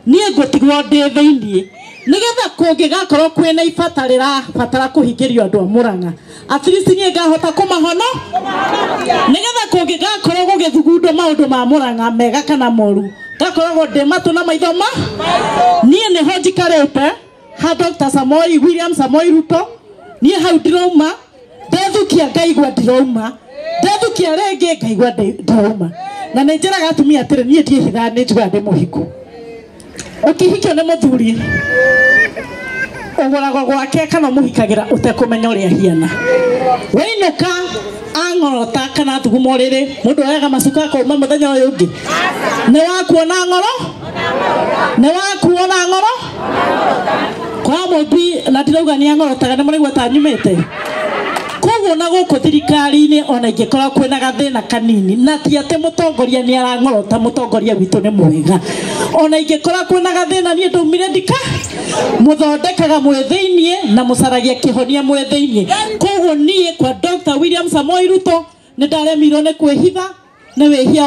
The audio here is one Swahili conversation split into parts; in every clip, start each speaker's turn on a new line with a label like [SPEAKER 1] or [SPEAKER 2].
[SPEAKER 1] nie ngotigwo ndi thiini nigetha kungigakorwo kwina ibatarira batara kuhingirio andu a Murang'a at least nie ngahota kumahono nigetha kungigakorwo gugithugundo maundu ma Murang'a mega kana moru gakoragwo ndi matu na maithoma nie ne ho njikarite ha Dr. William Samoei Ruto nie hau ndirauma ndethukia ngaigua ndirauma ndethukia renge ngaigua ndirauma na nä njä raga atumia atä rä niä ndiähitha nä njuga ndä må hiku å kä hikio nä må thuri å gåragwo gwake kana må hikagä ra å tekå menya å rä a hiana wainå ka ang'orota kana thuguma å rä rä må ndå oyaga macuka akauma må thenya å yå å ngä nä wakuona ng'oro nä wakuona ng'oro kwa må na ndirauga nä ang'orotaga nä må rä gweta nyumä te koguo na guku thirikari-ini ona ingikora kwina gathina kanini na ti ati mutongoria ni arang'orota mutongoria witu ni mwega ona ingikora kwina gathina ni ndaumire ndika muthondekaga mwe thiini na mucaragia kihonia mwe thiini koguo nie kwa Dr. William Samoei Ruto ni ndaremirwo ni kwihitha ni wihia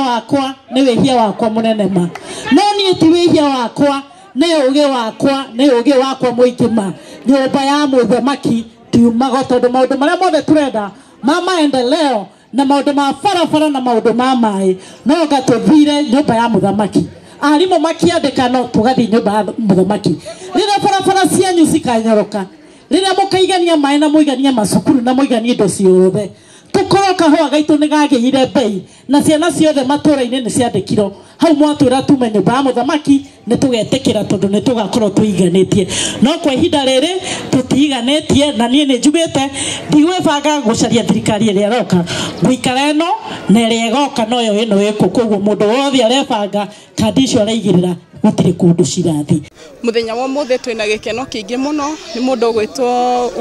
[SPEAKER 1] wakwa munene ma no nie ti wihia wakwa ni ugi wakwa muingima nyumba ya muthamaki tiumaga tondu maundu maria mothe turenda ma maendeleo na maundu ma barabara na maundu ma mai no gatuthire nyumba ya muthamaki arimu makiandika no tugathi nyumba ya muthamaki rira barabara cianyu cikanyoroka rira mukaigania mai na muigania macukuru na muigania indo ciothe tukoro kahua gaitu ni gagĩire bei na ciana ciothe matura-inĩ nĩ ciandĩkirwo hau mwatwĩra tume nyũmba ya mũthamaki nĩ tũgetĩkĩra tondũ nĩ tũgakorwo tũiganĩtie no kwa ihinda rĩrĩ tũtiiganĩtie na niĩ nĩ njugĩte ndigwĩbanga gũcaria thirikari ĩrĩa ĩroka ngũikara ĩno na ĩrĩa ĩgoka noyo ĩno ĩkũ koguo mũndũ wothe arebanga kandi icio araigĩrĩra gũtirĩ kũndũ cirathi
[SPEAKER 2] muthenya wa mothe twina gĩkeno kĩingĩ mũno nĩ mũndũ ũgwĩtwo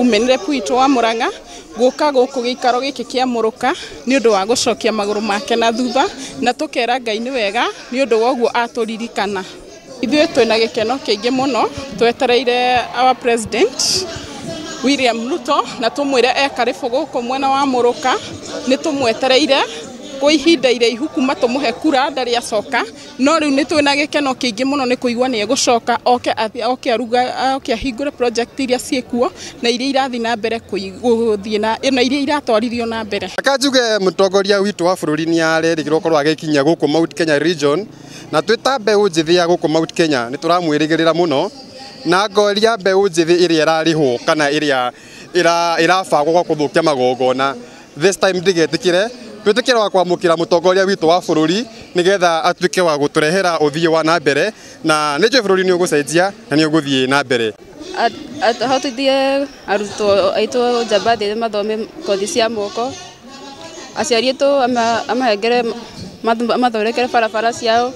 [SPEAKER 2] umenire puitwo wa Murang'a guka guku gĩikaro gĩkĩ kĩa Mũrũka nĩ ũndũ wa gũcokia magũrũ make na thutha na tũkera Ngai nĩ wega nĩ ũndũ wa ũguo atũririkana ithuĩ twina gĩkeno kĩingĩ mũno twetereire our president William Ruto na tũmwĩre ekarĩbũ gũkũ mwena wa Mũrũka nĩ tũmwetereire kwa ihinda iraihu kuma tũmũhe kura ndarĩ acoka no rĩu nĩ twĩna gĩkeno kĩingĩ mũno nĩ kũigua nĩ egũcoka oke aruga oke ahingũre project iria ciĩkuo na iria irathi na mbere gũthiĩ na iria iratwarithio na mbere
[SPEAKER 3] akanjuge mũtongoria witũ wa bũrũri nĩ arerĩgĩrwo korwo agĩkinya gũkũ Mount Kenya region na twĩta mbeũ njĩthĩ ya gũkũ Mount Kenya nĩ tũramwĩrĩgĩrĩra mũno na ngoria mbeũ njĩthĩ ĩrĩa ĩrarĩhwo kana ĩrĩa ĩrabagwo gũthũkia magongona this time ndigetĩkĩre twĩtĩkĩra wa kwamũkĩra mũtongoria witũ wa bũrũri nĩgetha atuĩke wa gũtũrehera ũthii wa na mbere na nĩ njũĩ bũrũri nĩ ũgũcenjia na nĩ ũgũthiĩ na mbere
[SPEAKER 4] ahotithie arutwo aitũ njambathĩ mathome kothi cia moko aciari aitũ amahengere mathondekere barabara ciao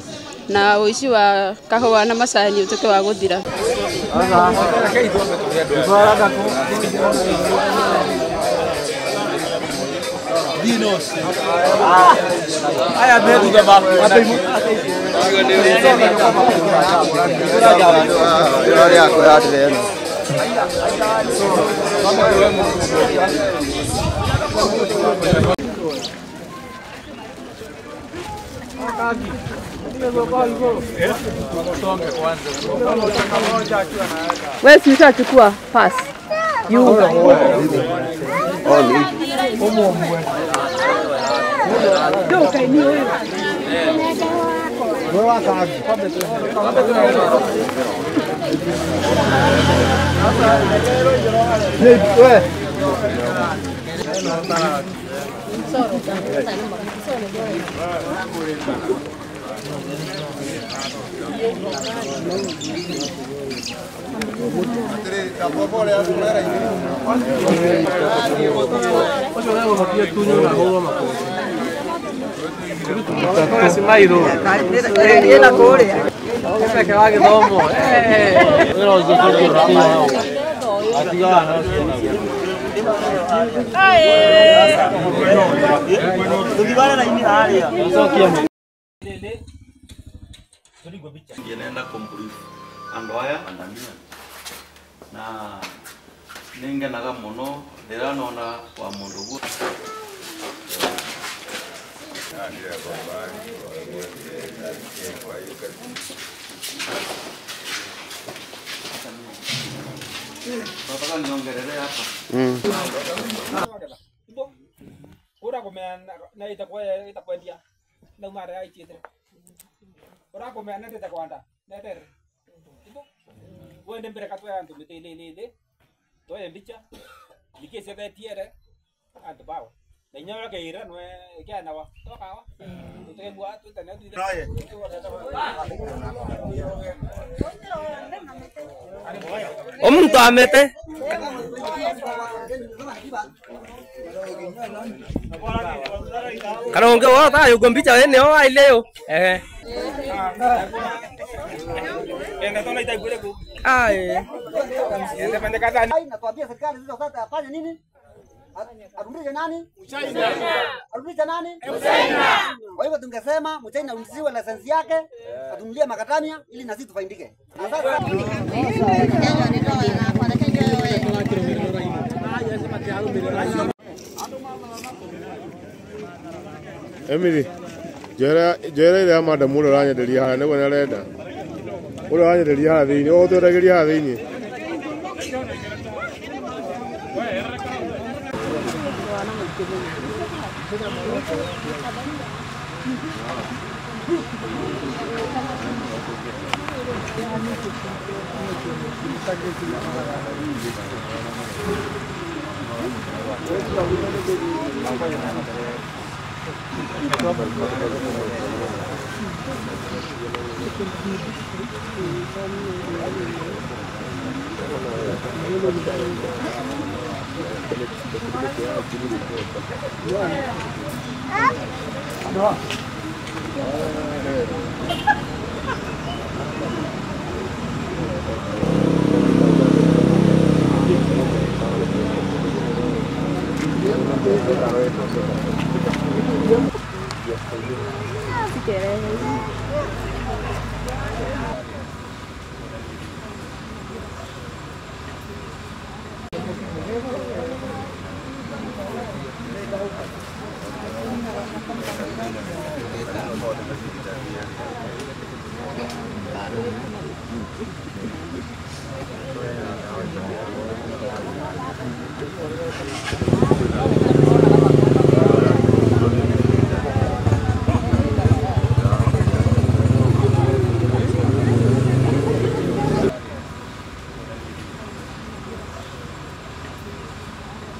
[SPEAKER 4] na ũici wa kahũa na macani ũtuĩke wa gũthira
[SPEAKER 5] Dinos. Aya medu da ba.
[SPEAKER 4] Wewe si utachukua pass.
[SPEAKER 6] Nenda kumbrief andũ aya na ningenaga mũno ndiranona wa mũndũ guo Nataka niongelele hapa.
[SPEAKER 5] Ora kumea na itakuwa ndia. Na umare ai chitire. Ora kumea na itakwanda. Na tere. Wende mbere katwa antu mitelelele. Toye mbicha. Dikese da tiere. Antu bawo. Na nyawa ke ira no kya nawa. Toka wa. Tuteke bua tutane tu.
[SPEAKER 7] Omuntu amete. Karonge wata yuko mbicha wene wa ileo.
[SPEAKER 5] Enda tona itaikule ku.
[SPEAKER 8] Ende pendekata. Natuambia serikali hizo sasa afanye nini? Arudishe nani? Mchina. Arudishe nani? Mchina. Kwa hivyo tungesema Mchina arudishiwe lisensi yake, atunulie makatania ili na sisi tufaidike. Na sasa
[SPEAKER 9] Emily, jere ile amada mulo ranya delia hana ne wana leda. Mulo ranya delia hana ni o to delia hana ni.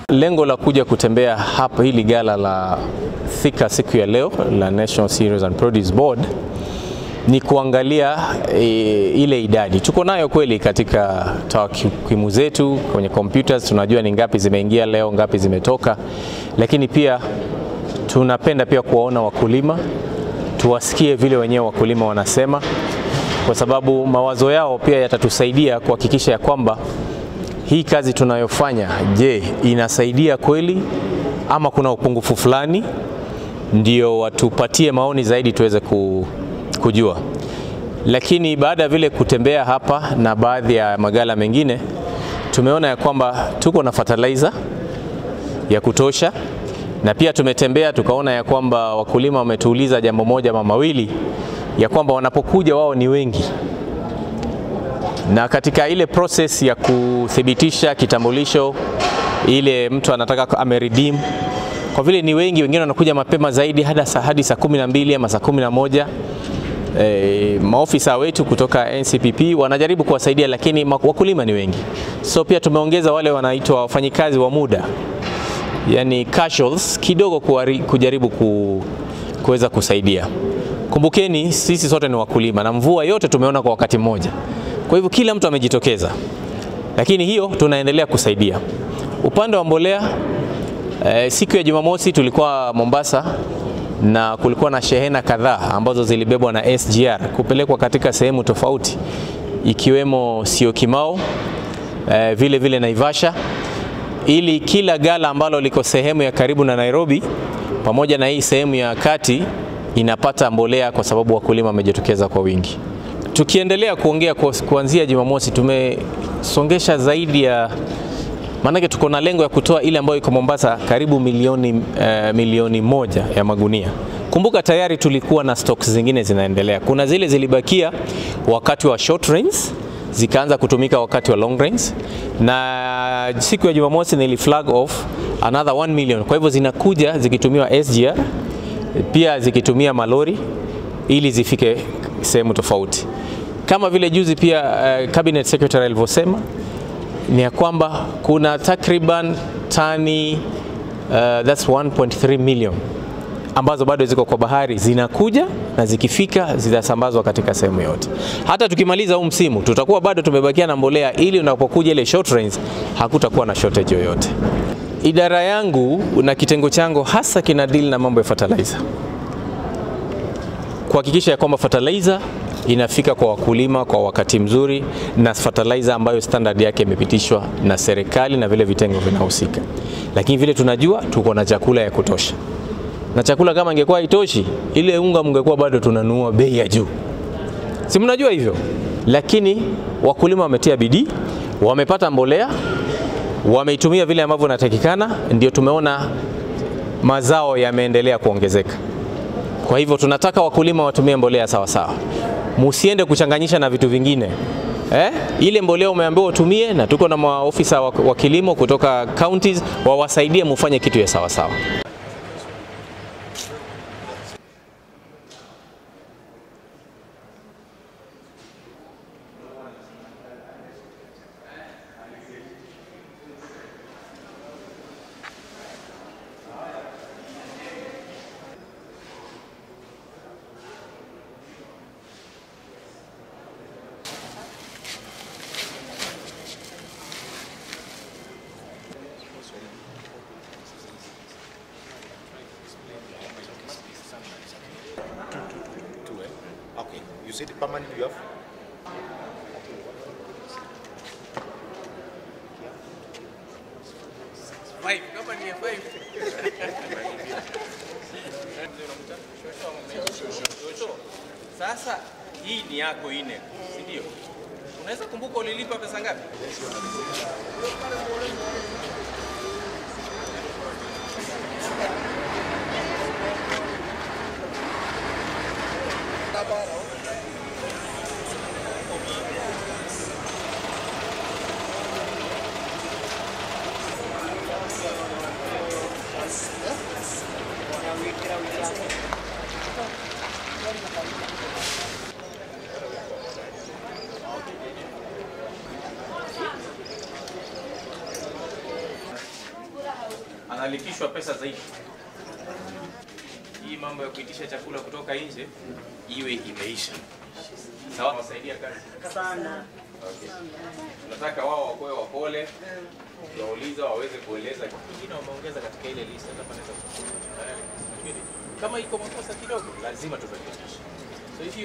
[SPEAKER 10] Lengo la kuja kutembea hapa hili gala la Thika siku ya leo la National Cereals and Produce Board ni kuangalia ile idadi. Tuko nayo kweli katika takwimu zetu kwenye computers, tunajua ni ngapi zimeingia leo, ngapi zimetoka, lakini pia tunapenda pia kuwaona wakulima, tuwasikie vile wenyewe wakulima wanasema, kwa sababu mawazo yao pia yatatusaidia kuhakikisha ya kwamba hii kazi tunayofanya, je, inasaidia kweli ama kuna upungufu fulani, ndio watupatie maoni zaidi tuweze kujua. Lakini baada ya vile kutembea hapa na baadhi ya magala mengine, tumeona ya kwamba tuko na fertilizer ya kutosha, na pia tumetembea tukaona ya kwamba wakulima wametuuliza jambo moja ama mawili, ya kwamba wanapokuja wao ni wengi, na katika ile process ya kuthibitisha kitambulisho, ile mtu anataka ameredeem, kwa vile ni wengi, wengine wanakuja mapema zaidi hadi saa 12 ama saa 11. Maofisa wetu kutoka NCPP wanajaribu kuwasaidia, lakini wakulima ni wengi. So pia tumeongeza wale wanaitwa wafanyikazi wa muda, yani casuals, kidogo kujaribu kuweza kusaidia. Kumbukeni sisi sote ni wakulima na mvua yote tumeona kwa wakati mmoja. Kwa hivyo kila mtu amejitokeza, lakini hiyo tunaendelea kusaidia. Upande wa mbolea, siku ya Jumamosi tulikuwa Mombasa na kulikuwa na shehena kadhaa ambazo zilibebwa na SGR kupelekwa katika sehemu tofauti, ikiwemo Syokimau, vile vile Naivasha, ili kila gala ambalo liko sehemu ya karibu na Nairobi pamoja na hii sehemu ya kati inapata mbolea, kwa sababu wakulima wamejitokeza kwa wingi. Tukiendelea kuongea kuanzia Jumamosi, tumesongesha zaidi ya, maanake tuko na lengo ya kutoa ile ambayo iko Mombasa karibu milioni moja ya magunia. Kumbuka tayari tulikuwa na stocks zingine zinaendelea. Kuna zile zilibakia wakati wa short rains, zikaanza kutumika wakati wa long rains, na siku ya Jumamosi nili flag off another 1 million. Kwa hivyo zinakuja zikitumiwa SGR, pia zikitumia malori ili zifike sehemu tofauti. Kama vile juzi pia cabinet secretary alivyosema, ni ya kwamba kuna takriban tani that's 1.3 million ambazo bado ziko kwa bahari, zinakuja na zikifika zitasambazwa katika sehemu yote. Hata tukimaliza huu msimu tutakuwa bado tumebakia na mbolea, ili unapokuja ile short rains hakutakuwa na shortage yoyote. Idara yangu na kitengo changu hasa kina deal na mambo ya fertilizer, kuhakikisha ya kwamba fertilizer inafika kwa wakulima kwa wakati mzuri, na fertilizer ambayo standard yake imepitishwa na serikali na vile vitengo vinahusika. Lakini vile tunajua tuko na chakula ya kutosha, na chakula kama ingekuwa haitoshi, ile unga mngekuwa bado tunanunua bei ya juu, si mnajua hivyo. Lakini wakulima wametia bidii, wamepata mbolea, wameitumia vile ambavyo inatakikana, ndio tumeona mazao yameendelea kuongezeka. Kwa hivyo tunataka wakulima watumie mbolea sawa sawa, musiende kuchanganyisha na vitu vingine. Ile mbolea umeambiwa utumie, na tuko na maofisa wa kilimo kutoka counties wawasaidie mufanye kitu ya sawa sawa.
[SPEAKER 11] Okay, you said permanent you have?
[SPEAKER 10] Five, kama ni 5. Sasa hii ni yako ine, si ndio? Unaweza kumbuka ulilipa pesa ngapi? Analipishwa pesa zaidi. Hii mambo ya kuitisha chakula kutoka nje iwe imeisha. Sawa, wasaidia kazi sana. Okay. Tunataka wao wakoe wapole, wauliza waweze kueleza kingine wameongeza katika ile list, hata panaweza kama iko makosa kidogo lazima turekebishe. So if you